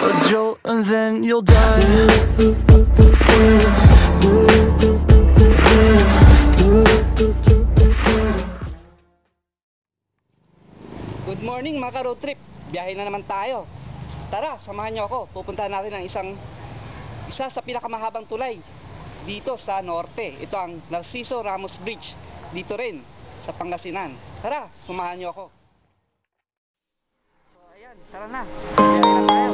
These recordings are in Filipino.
a jolt and then you'll die. Good morning mga ka-road trip. Biyahe na naman tayo. Tara, samahan niyo ako. Pupuntahan natin ang isa sa pinakamahabang tulay dito sa norte. Ito ang Narciso Ramos Bridge. Dito rin sa Pangasinan. Tara, samahan niyo ako. So ayan, tara na. Biyahe na tayo.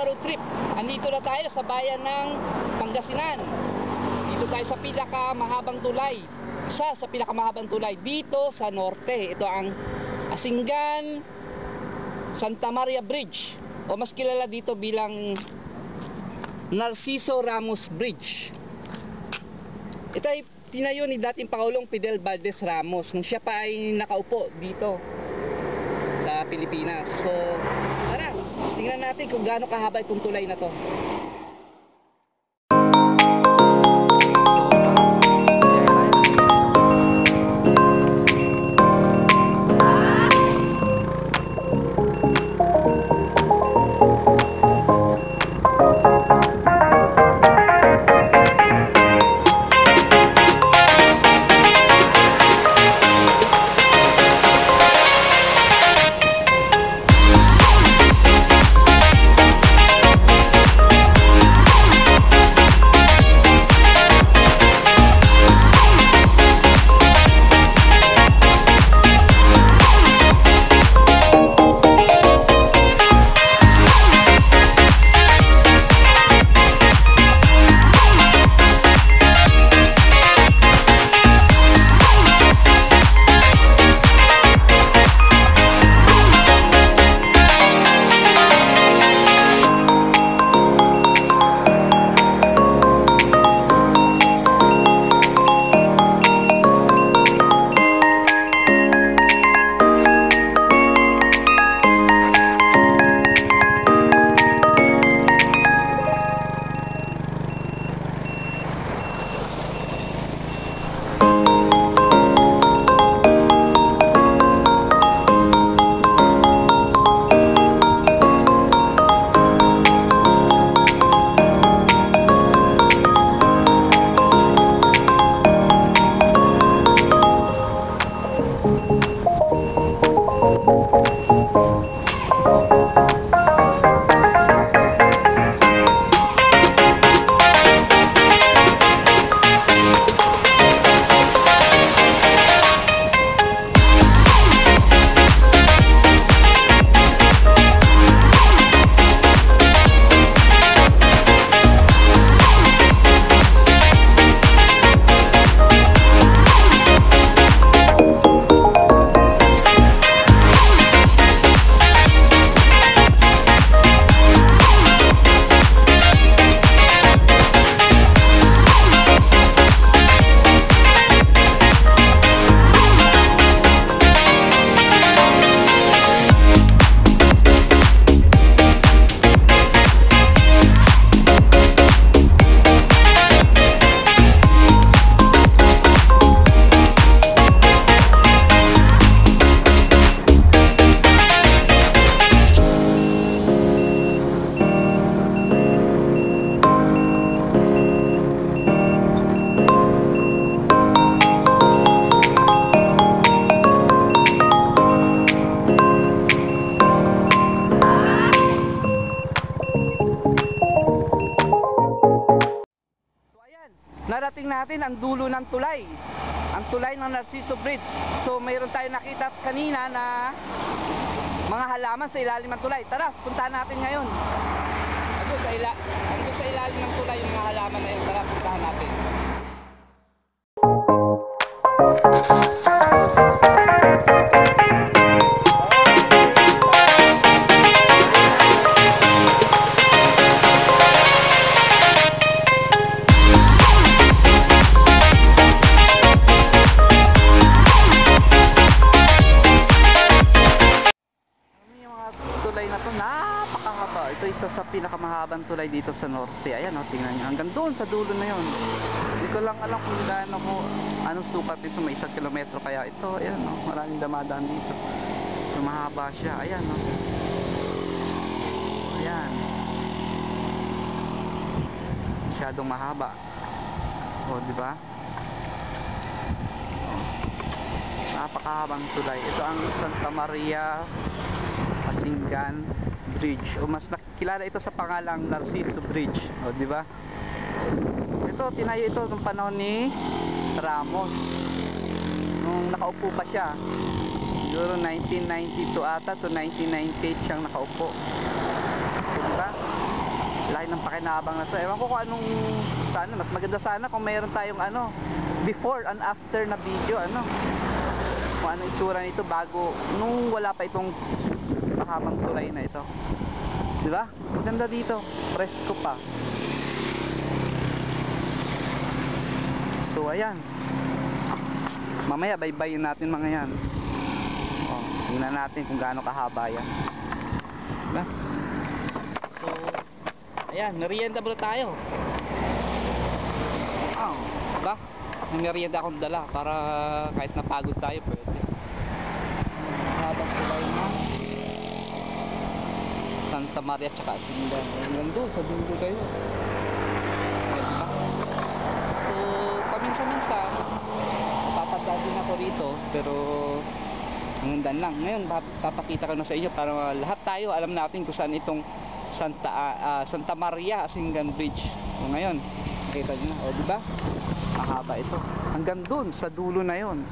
Road trip. Andito na tayo sa bayan ng Pangasinan. Dito tayo sa pinakamahabang tulay. Isa sa pinakamahabang tulay dito sa norte. Ito ang Asinggan Santa Maria Bridge, o mas kilala dito bilang Narciso Ramos Bridge. Ito ay tinayo ni dating Pangulong Fidel Valdez Ramos nung siya pa ay nakaupo dito sa Pilipinas. So tara, tingnan natin kung gaano kahaba itong tulay na to. narating natin ang dulo ng tulay. Ang tulay ng Narciso Bridge. So mayroon tayo nakita kanina na mga halaman sa ilalim ng tulay. Tara, puntahan natin ngayon. Ando sa ilalim ng tulay yung mga halaman na yun. Tara, puntahan natin. Tulay na to, napakahaba. Ito isa sa pinakamahabang tulay dito sa norte. Ayan, oh, tingnan nyo, hanggang doon sa dulo na yon. Hindi ko lang alam kung gaano ko, anong sukat nito, may 1 kilometro kaya ito. Ayan, oh, maraming damadaan dito. So mahaba siya. Ayan, oh. Ayan, masyadong mahaba. O, di ba? Napakahabang tulay. Ito ang Santa Maria Asingan Bridge, o mas nakikilala ito sa pangalang Narciso Bridge, o di ba? Ito tinayo ito nung panahon ni Ramos, nung nakaupo pa siya, siguro 1992 ata to 1998 siyang nakaupo. So di ba? Lahi ng pakinabang na to. Ewan ko kung anong, sana mas maganda sana kung mayroon tayong ano, before and after na video, ano, kung ano itsura nito bago, nung wala pa itong mahabang tulay na ito. Di ba? Maganda dito, presko pa. So ayan, mamaya baybayin natin mga yan. O, tingnan natin kung gaano kahaba yan. Diba? So ayan, merienda bro tayo. Diba? May merienda akong dala para kahit napagod tayo pwede. Mahabang tulay na Santa Maria tsaka Asingan. Hanggang doon sa dulo kayo. Diba? So paminsan-minsan papadaan din ako rito, pero hanggang lang. Ngayon papakita ko na sa inyo para lahat tayo alam natin kung saan itong Santa Maria Asingan Bridge. So ngayon nakita nyo na, o diba? Mahaba ito hanggang doon sa dulo na yon.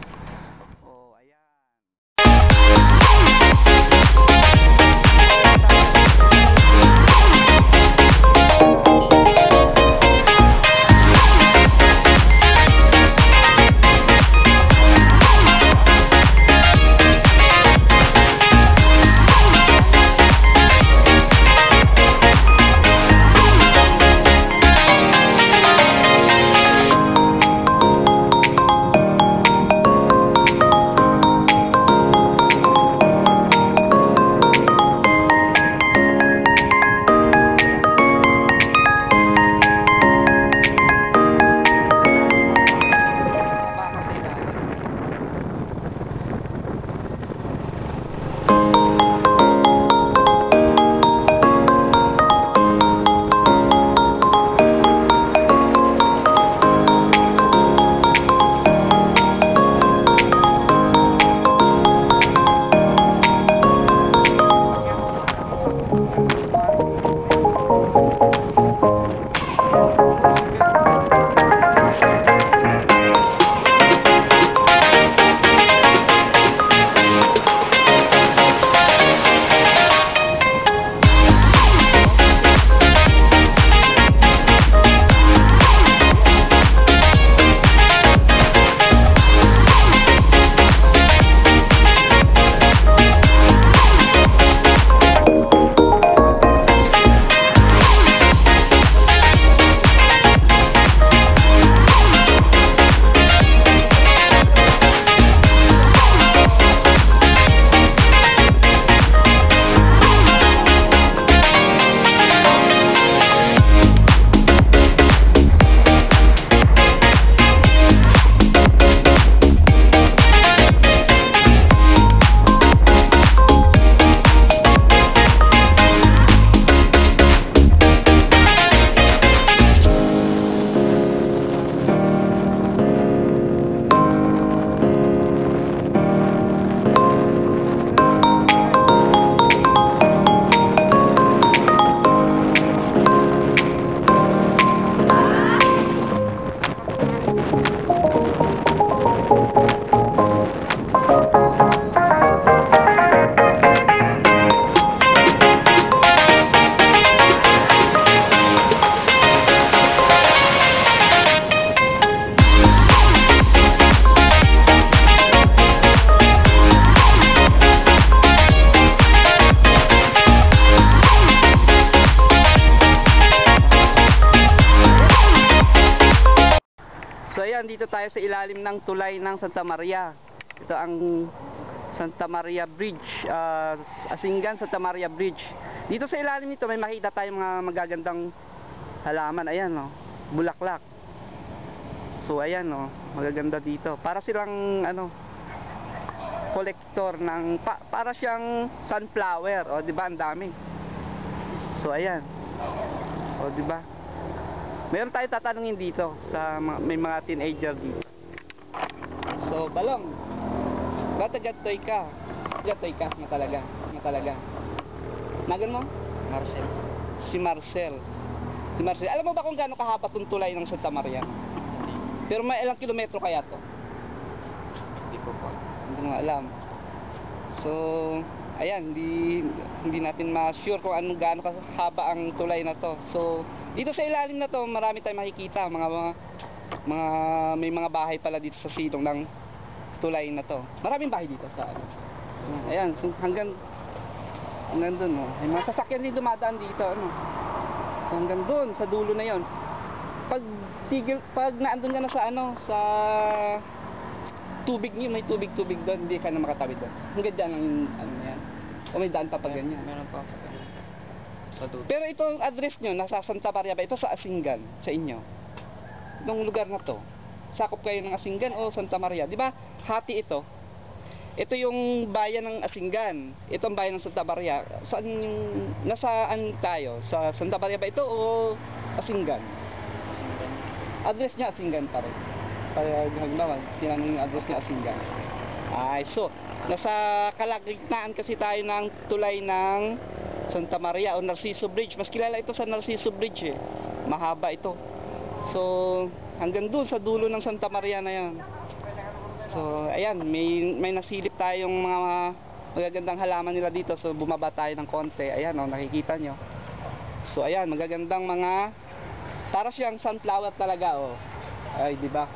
ayan, dito tayo sa ilalim ng tulay ng Santa Maria. Ito ang Santa Maria Bridge, Asingan Santa Maria Bridge. Dito sa ilalim nito may makita tayong mga magagandang halaman. Ayan, no, bulaklak. So ayan, no, magaganda dito. Para silang ano, collector ng para siyang sunflower, o di ba, ang dami. So ayan. O di ba? Meron tayo tatanungin dito sa may mga teenager dito. So, Balong. Ba't agad-toy ka? Agad-toy ka na talaga. Nagan mo? Marcel. Si Marcel. Alam mo ba kung gaano kahaba tong tulay ng Santa Maria? Hindi. Pero may ilang kilometro kaya to? Hindi ko po. Hindi mo alam. So, ayan, hindi natin ma-sure kung anong gaano kahaba ang tulay na to. So, dito sa ilalim na to, marami tayong makikita, may mga bahay pala dito sa silong ng tulay na to. Maraming bahay dito sa ano. Ayan, hanggang doon, no. May mga sasakyan din dumadaan dito, ano. So, hanggang doon sa dulo na 'yon. Pag naandun ka na sa ano, sa tubig niyo, may tubig doon, hindi ka na makatawid doon. Hanggang dyan ang ano yan. O may daan pa pag ganyan. Meron pa ako. Sa dulo. Pero itong address nyo, nasa Santa Maria ba? Ito sa Asingan, sa inyo. Itong lugar na to. Sakop kayo ng Asingan o Santa Maria. Di ba? Hati ito. Ito yung bayan ng Asingan. Ito ang bayan ng Santa Maria. Saan yung, nasaan tayo? Sa Santa Maria ba ito o Asingan? Asingan. Address niya Asingan pa rin. Halimbawa, tinanong yung address niya Asingan. Ay, so, nasa kalagitnaan kasi tayo ng tulay ng Santa Maria o Narciso Bridge. Mas kilala ito sa Narciso Bridge, eh. Mahaba ito. So, hanggang doon sa dulo ng Santa Maria na yan. So, ayan, may nasilip tayong mga magagandang halaman nila dito. So, bumaba tayo ng konti. Ayan, oh, nakikita nyo. So, ayan, magagandang mga, para siyang sunflower talaga, oh. Ay, di ba?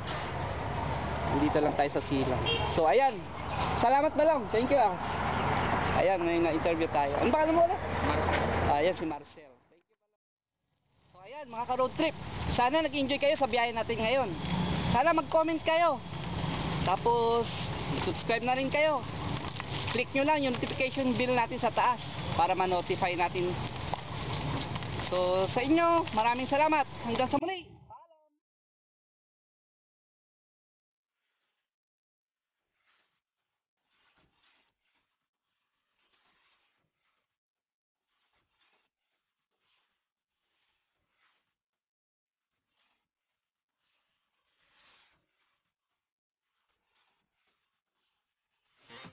Dito lang tayo sa silang. So, ayan. Salamat, Balong. Thank you, ah. Ayan, may na-interview tayo. Ano ba mo ulit? Marcel. Ayan, si Marcel. Thank you, Balong. So, ayan, mga ka-road trip. Sana nag-enjoy kayo sa biyahe natin ngayon. Sana mag-comment kayo. Tapos, subscribe na rin kayo. Click nyo lang yung notification bell natin sa taas para ma-notify natin. So, sa inyo, maraming salamat. Hanggang sa muli.